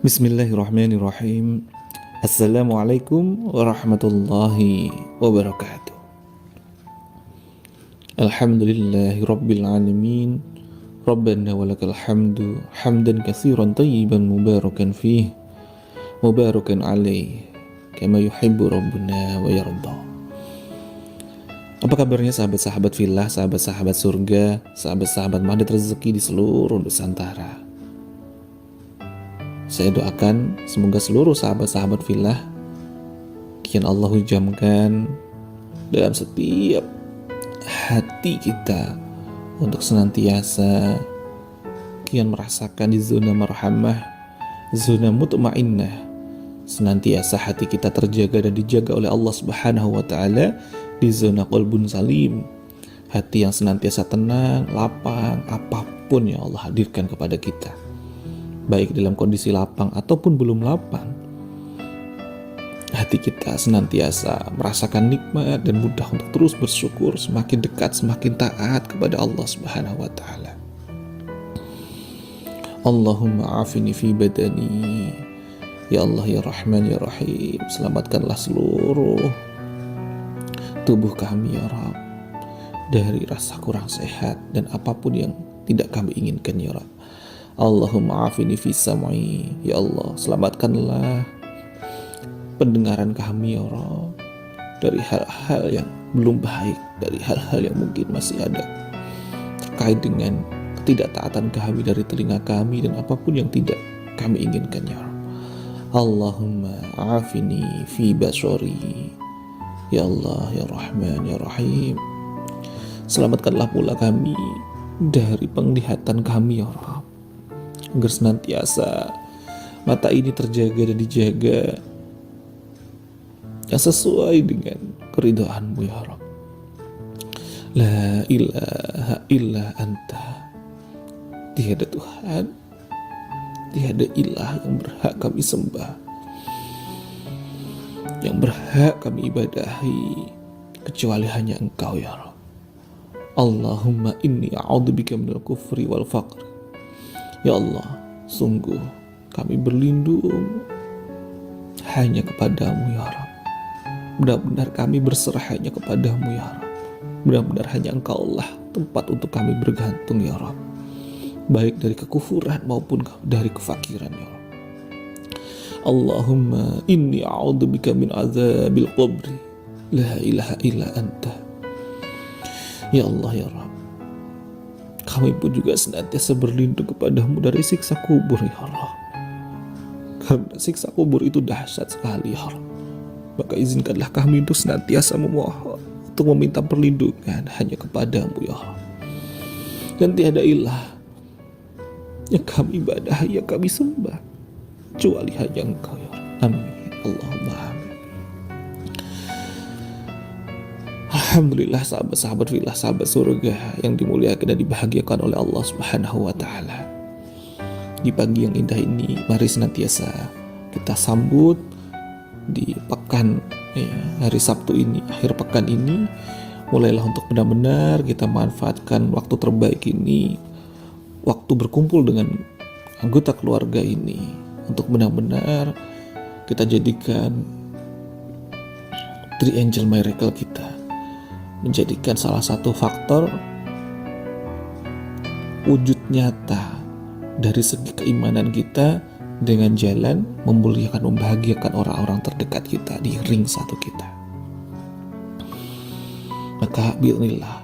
Bismillahirrahmanirrahim. Assalamualaikum warahmatullahi wabarakatuh. Alhamdulillahi rabbil alamin. Rabbana walakal hamdu hamdan katsiran tayyiban mubarakan fih mubarakan alaih kama yuhibbu rabbuna wa yarda. Apa kabarnya sahabat-sahabat fillah, sahabat-sahabat surga, sahabat-sahabat magnet rezeki di seluruh Nusantara? Saya doakan semoga seluruh sahabat-sahabat fillah kian Allah hujamkan dalam setiap hati kita untuk senantiasa kian merasakan di zona marhamah, zona mutmainnah. Senantiasa hati kita terjaga dan dijaga oleh Allah Subhanahu wa taala di zona qalbun salim. Hati yang senantiasa tenang, lapang, apapun yang Allah hadirkan kepada kita, baik dalam kondisi lapang ataupun belum lapang, hati kita senantiasa merasakan nikmat dan mudah untuk terus bersyukur, semakin dekat, semakin taat kepada Allah Subhanahu wa taala. Allahumma afini fi badani. Ya Allah ya Rahman ya Rahim, selamatkanlah seluruh tubuh kami ya Rabb dari rasa kurang sehat dan apapun yang tidak kami inginkan ya Rabb. Allahumma afini fi sam'i. Ya Allah, selamatkanlah pendengaran kami ya Allah dari hal-hal yang belum baik, dari hal-hal yang mungkin masih ada terkait dengan ketidaktaatan kami dari telinga kami dan apapun yang tidak kami inginkan ya Allah. Allahumma afini fi basari. Ya Allah ya Rahman ya Rahim, selamatkanlah pula kami dari penglihatan kami ya Allah, agar senantiasa mata ini terjaga dan dijaga yang sesuai dengan keridhaan-Mu ya Rabb. La ilaha illa anta. Tiada Tuhan, tiada ilah yang berhak kami sembah, yang berhak kami ibadahi kecuali hanya Engkau ya Rabb. Allahumma inni a'udzubika minal kufri wal faqri. Ya Allah, sungguh kami berlindung hanya kepadamu ya Rabb. Benar-benar kami berserah hanya kepadamu ya Rabb. Benar-benar hanya Engkau lah tempat untuk kami bergantung ya Rabb, baik dari kekufuran maupun dari kefakiran ya Rabb. Allahumma inni a'udzubika min azabil qabri. La ilaha illa anta. Ya Allah ya Rabb, kami pun juga senantiasa berlindung kepadamu dari siksa kubur ya Allah. Karena siksa kubur itu dahsyat sekali ya Allah. Maka izinkanlah kami untuk senantiasa memohon, untuk meminta perlindungan hanya kepadamu ya Allah. Dan tiada ilah yang kami ibadah, yang kami sembah kecuali hanya Engkau ya Allah. Amin. Allahumma amin. Alhamdulillah sahabat-sahabat fillah, sahabat surga yang dimuliakan dan dibahagiakan oleh Allah Subhanahu wa taala. Di pagi yang indah ini mari senantiasa kita sambut di pekan hari Sabtu ini, akhir pekan ini. Mulailah untuk benar-benar kita manfaatkan waktu terbaik ini, waktu berkumpul dengan anggota keluarga ini, untuk benar-benar kita jadikan Three Angel Miracle kita menjadikan salah satu faktor wujud nyata dari segi keimanan kita dengan jalan memuliakan, membahagiakan orang-orang terdekat kita di ring satu kita. Maka bismillah,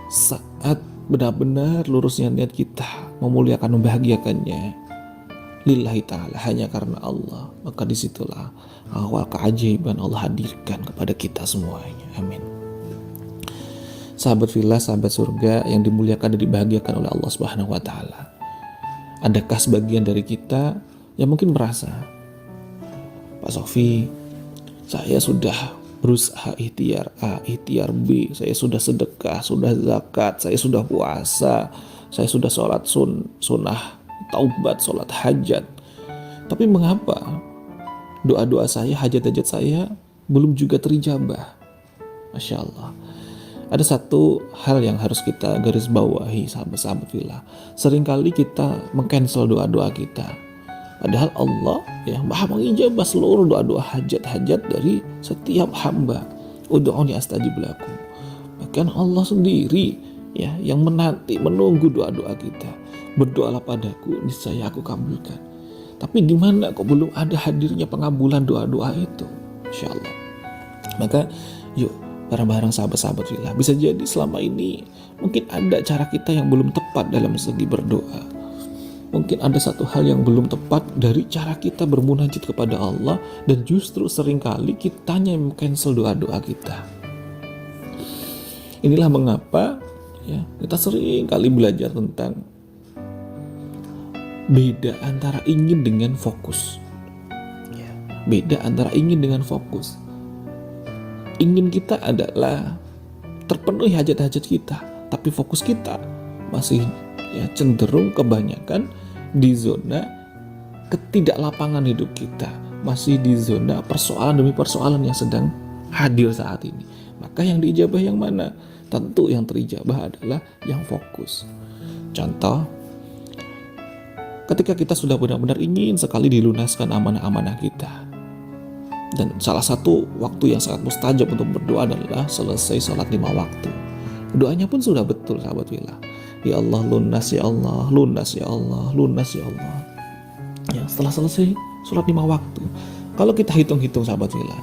saat benar-benar lurusnya niat kita memuliakan, membahagiakannya lillahi ta'ala, hanya karena Allah, maka disitulah awal keajaiban Allah hadirkan kepada kita semuanya. Amin. Sahabat fillah, sahabat surga yang dimuliakan dan dibahagiakan oleh Allah Subhanahu wa taala. Adakah sebagian dari kita yang mungkin merasa, Pak Sofi, saya sudah berusaha ikhtiar A, ikhtiar B, saya sudah sedekah, sudah zakat, saya sudah puasa, saya sudah sholat sunnah, taubat, sholat hajat, tapi mengapa doa-doa saya, hajat-hajat saya belum juga terijabah? Masya Allah. Ada satu hal yang harus kita garis bawahi, sahabat-sahabat fillah. Seringkali kita mengcancel doa-doa kita. Padahal Allah ya maha mengijabah seluruh doa-doa hajat-hajat dari setiap hamba. Ud'uni astajib lakum. Bahkan Allah sendiri ya yang menunggu doa-doa kita. Berdoalah padaku, niscaya aku kabulkan. Tapi di mana kok belum ada hadirnya pengabulan doa-doa itu? Insya Allah. Maka yuk bareng-bareng sahabat-sahabat fillah, bisa jadi selama ini mungkin ada cara kita yang belum tepat dalam segi berdoa. Mungkin ada satu hal yang belum tepat dari cara kita bermunajat kepada Allah, dan justru seringkali kitanya yang cancel doa-doa kita. Inilah mengapa ya kita sering kali belajar tentang beda antara ingin dengan fokus. Beda antara ingin dengan fokus. Ingin kita adalah terpenuhi hajat-hajat kita, tapi fokus kita masih ya cenderung kebanyakan di zona ketidaklapangan hidup kita, masih di zona persoalan demi persoalan yang sedang hadir saat ini. Maka yang diijabah yang mana? Tentu yang terijabah adalah yang fokus. Contoh, ketika kita sudah benar-benar ingin sekali dilunaskan amanah-amanah kita, dan salah satu waktu yang sangat mustajab untuk berdoa adalah selesai sholat 5 waktu. Doanya pun sudah betul sahabat fillah. Ya Allah lunas, ya Allah lunas, ya Allah lunas, ya Allah. Ya, setelah selesai sholat 5 waktu, kalau kita hitung-hitung sahabat fillah,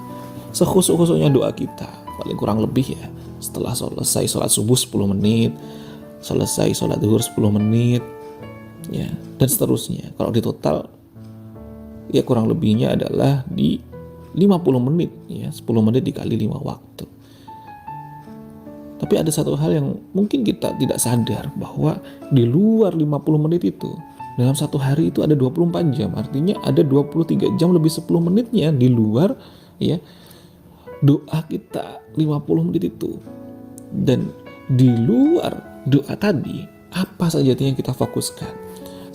sekhusuk-khusuknya doa kita paling kurang lebih ya setelah selesai sholat subuh 10 menit, selesai sholat zuhur 10 menit, ya dan seterusnya. Kalau di total ya kurang lebihnya adalah di 50 menit ya, 10 menit dikali 5 waktu. Tapi ada satu hal yang mungkin kita tidak sadar, bahwa di luar 50 menit itu dalam satu hari itu ada 24 jam. Artinya ada 23 jam lebih 10 menitnya di luar ya doa kita 50 menit itu. Dan di luar doa tadi, apa saja yang kita fokuskan?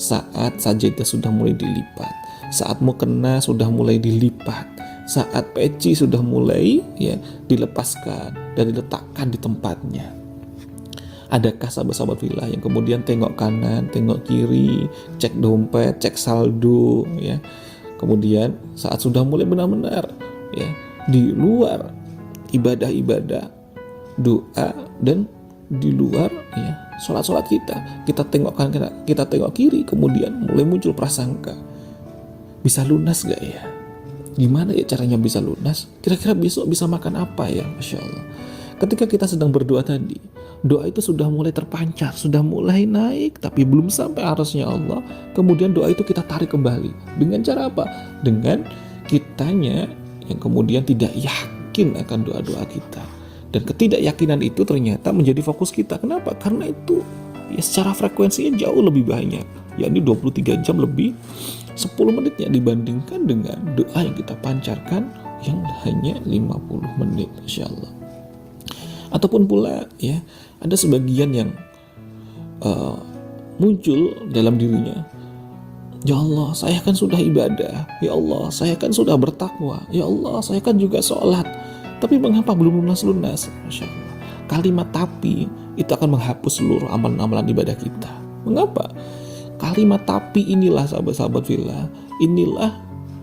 Saat sajadah sudah mulai dilipat, saat mukena sudah mulai dilipat, saat peci sudah mulai ya dilepaskan dan diletakkan di tempatnya. Adakah sahabat-sahabat fillah yang kemudian tengok kanan, tengok kiri, cek dompet, cek saldo ya. Kemudian saat sudah mulai benar-benar ya di luar ibadah-ibadah, doa, dan di luar ya sholat-sholat kita tengok kanan, kita tengok kiri, kemudian mulai muncul prasangka, bisa lunas gak ya? Gimana ya caranya bisa lunas? Kira-kira besok bisa makan apa ya? Masya Allah. Ketika kita sedang berdoa tadi, doa itu sudah mulai terpancar, sudah mulai naik, tapi belum sampai arasnya Allah. Kemudian doa itu kita tarik kembali. Dengan cara apa? Dengan kitanya yang kemudian tidak yakin akan doa-doa kita. Dan ketidakyakinan itu ternyata menjadi fokus kita. Kenapa? Karena itu ya secara frekuensinya jauh lebih banyak, yakni 23 jam lebih 10 menitnya dibandingkan dengan doa yang kita pancarkan yang hanya 50 menit, Masya Allah. Ataupun pula ya ada sebagian yang muncul dalam dirinya, ya Allah saya kan sudah ibadah, ya Allah saya kan sudah bertakwa, ya Allah saya kan juga sholat, tapi mengapa belum lunas-lunas? Masya Allah. Kalimat tapi itu akan menghapus seluruh amalan-amalan ibadah kita. Mengapa? Kalimat tapi inilah sahabat-sahabat fillah, inilah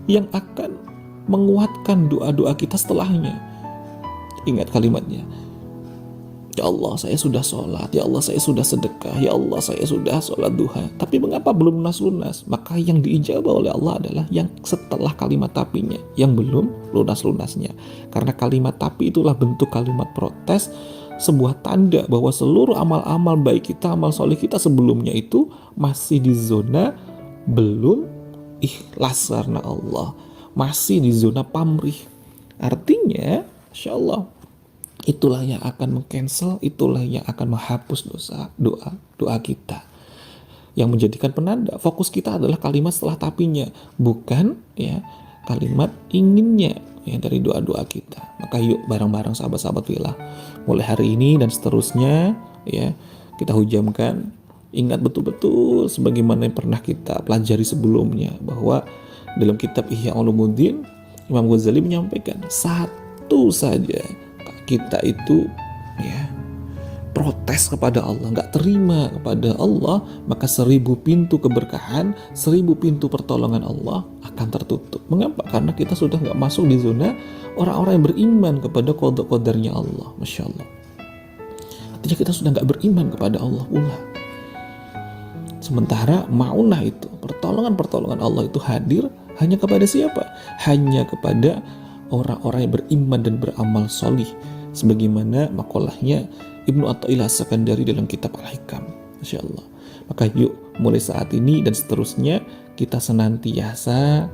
yang akan menguatkan doa-doa kita setelahnya. Ingat kalimatnya, ya Allah saya sudah sholat, ya Allah saya sudah sedekah, ya Allah saya sudah sholat duha, tapi mengapa belum lunas-lunas? Maka yang diijabah oleh Allah adalah yang setelah kalimat tapinya, yang belum lunas-lunasnya. Karena kalimat tapi itulah bentuk kalimat protes, sebuah tanda bahwa seluruh amal-amal baik kita, amal soleh kita sebelumnya itu masih di zona belum ikhlas karena Allah, masih di zona pamrih. Artinya, Insya Allah, itulah yang akan meng-cancel, itulah yang akan menghapus doa kita. Yang menjadikan penanda fokus kita adalah kalimat setelah tapinya, bukan ya kalimat inginnya ya dari doa-doa kita. Maka yuk bareng-bareng sahabat-sahabat fillah, mulai hari ini dan seterusnya ya kita hujamkan, ingat betul-betul sebagaimana yang pernah kita pelajari sebelumnya, bahwa dalam kitab Ihya Ulumuddin Imam Ghazali menyampaikan satu saja kita itu ya protes kepada Allah, nggak terima kepada Allah, maka 1000 pintu keberkahan, 1000 pintu pertolongan Allah akan tertutup. Mengapa? Karena kita sudah nggak masuk di zona orang-orang yang beriman kepada qada-qadarnya Allah. Masya Allah. Artinya kita sudah nggak beriman kepada Allah pula. Sementara maunah itu, pertolongan Allah itu hadir hanya kepada siapa? Hanya kepada orang-orang yang beriman dan beramal solih. Sebagaimana makolahnya Ibnu Athaillah As-Sakandari dalam kitab Al-Hikam. Masya Allah. Maka yuk mulai saat ini dan seterusnya kita senantiasa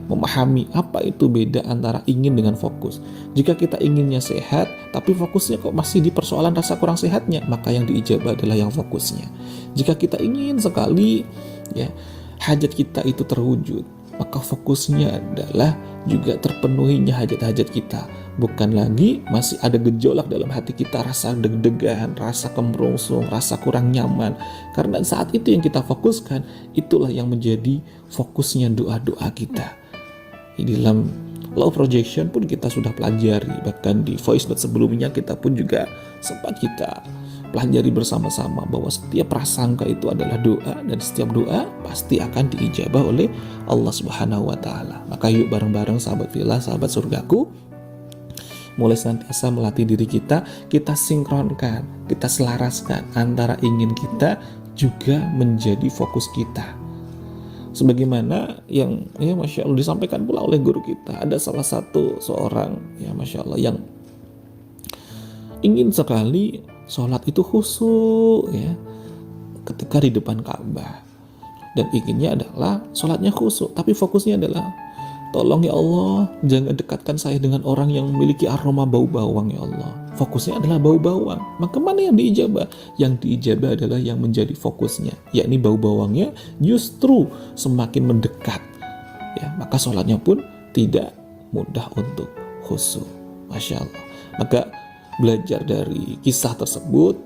memahami apa itu beda antara ingin dengan fokus. Jika kita inginnya sehat tapi fokusnya kok masih di persoalan rasa kurang sehatnya, maka yang diijabah adalah yang fokusnya. Jika kita ingin sekali hajat kita itu terwujud, maka fokusnya adalah juga terpenuhinya hajat-hajat kita. Bukan lagi masih ada gejolak dalam hati kita, rasa deg-degan, rasa kemerungsung, rasa kurang nyaman. Karena saat itu yang kita fokuskan, itulah yang menjadi fokusnya doa-doa kita. Di dalam law projection pun kita sudah pelajari, bahkan di voice note sebelumnya kita pun juga sempat kita pelajari bersama-sama bahwa setiap prasangka itu adalah doa, dan setiap doa pasti akan diijabah oleh Allah Subhanahu wa Ta'ala. Maka yuk bareng-bareng sahabat fillah, sahabat surgaku, mulai senantiasa melatih diri kita sinkronkan, kita selaraskan antara ingin kita juga menjadi fokus kita. Sebagaimana yang Masya Allah disampaikan pula oleh guru kita, ada salah satu seorang Masya Allah yang ingin sekali sholat itu khusyuk ketika di depan Ka'bah, dan inginnya adalah sholatnya khusyuk, tapi fokusnya adalah tolong ya Allah, jangan dekatkan saya dengan orang yang memiliki aroma bau bawang ya Allah. Fokusnya adalah bau bawang. Maka mana yang diijabah? Yang diijabah adalah yang menjadi fokusnya, yakni bau bawangnya justru semakin mendekat. Maka sholatnya pun tidak mudah untuk khusyuk. Masya Allah. Maka belajar dari kisah tersebut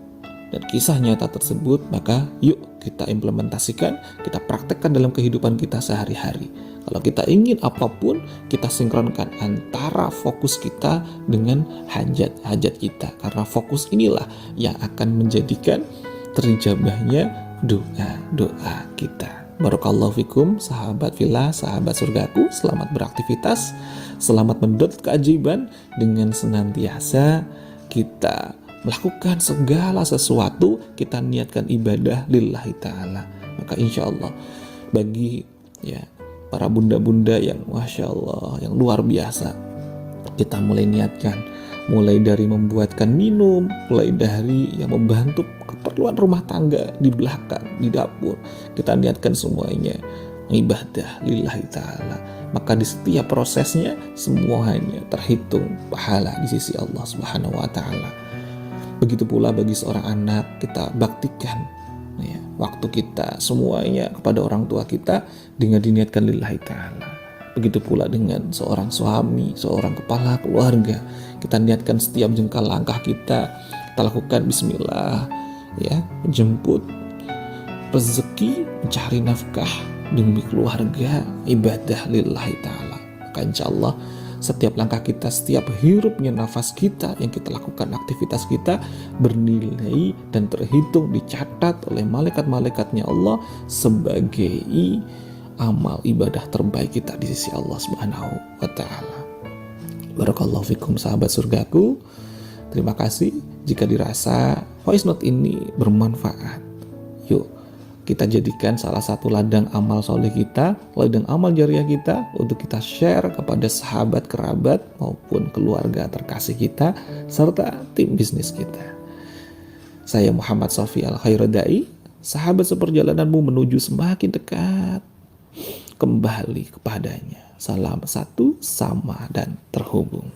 dan kisah nyata tersebut, maka yuk kita implementasikan, kita praktekkan dalam kehidupan kita sehari-hari. Kalau kita ingin apapun, kita sinkronkan antara fokus kita dengan hajat-hajat kita. Karena fokus inilah yang akan menjadikan terijabahnya doa-doa kita. Barakallahu fikum, sahabat fillah, sahabat surgaku. Selamat beraktivitas, selamat mendapat keajaiban dengan senantiasa kita melakukan segala sesuatu, kita niatkan ibadah lillahi ta'ala. Maka insya Allah bagi para bunda-bunda yang Masya Allah, yang luar biasa, kita mulai niatkan, mulai dari membuatkan minum, mulai dari membantu keperluan rumah tangga di belakang, di dapur, kita niatkan semuanya ibadah lillahi ta'ala. Maka di setiap prosesnya semuanya terhitung pahala di sisi Allah Subhanahu wa Ta'ala. Begitu pula bagi seorang anak, kita baktikan waktu kita semuanya kepada orang tua kita dengan diniatkan lillahi ta'ala. Begitu pula dengan seorang suami, seorang kepala keluarga, kita niatkan setiap jengkal langkah kita lakukan bismillah, menjemput rezeki, mencari nafkah demi keluarga, ibadah lillahi ta'ala. Maka insya Allah setiap langkah kita, setiap hirupnya nafas kita yang kita lakukan, aktivitas kita bernilai dan terhitung, dicatat oleh malaikat-malaikatnya Allah sebagai amal ibadah terbaik kita di sisi Allah Subhanahu wa Ta'ala. Barakallahu fikum, sahabat surgaku. Terima kasih jika dirasa voice note ini bermanfaat. Yuk kita jadikan salah satu ladang amal soleh kita, ladang amal jariah kita untuk kita share kepada sahabat, kerabat maupun keluarga terkasih kita serta tim bisnis kita. Saya Muhammad Sofi Al-Khairadai, sahabat seperjalananmu menuju semakin dekat kembali kepadanya. Salam satu, sama dan terhubung.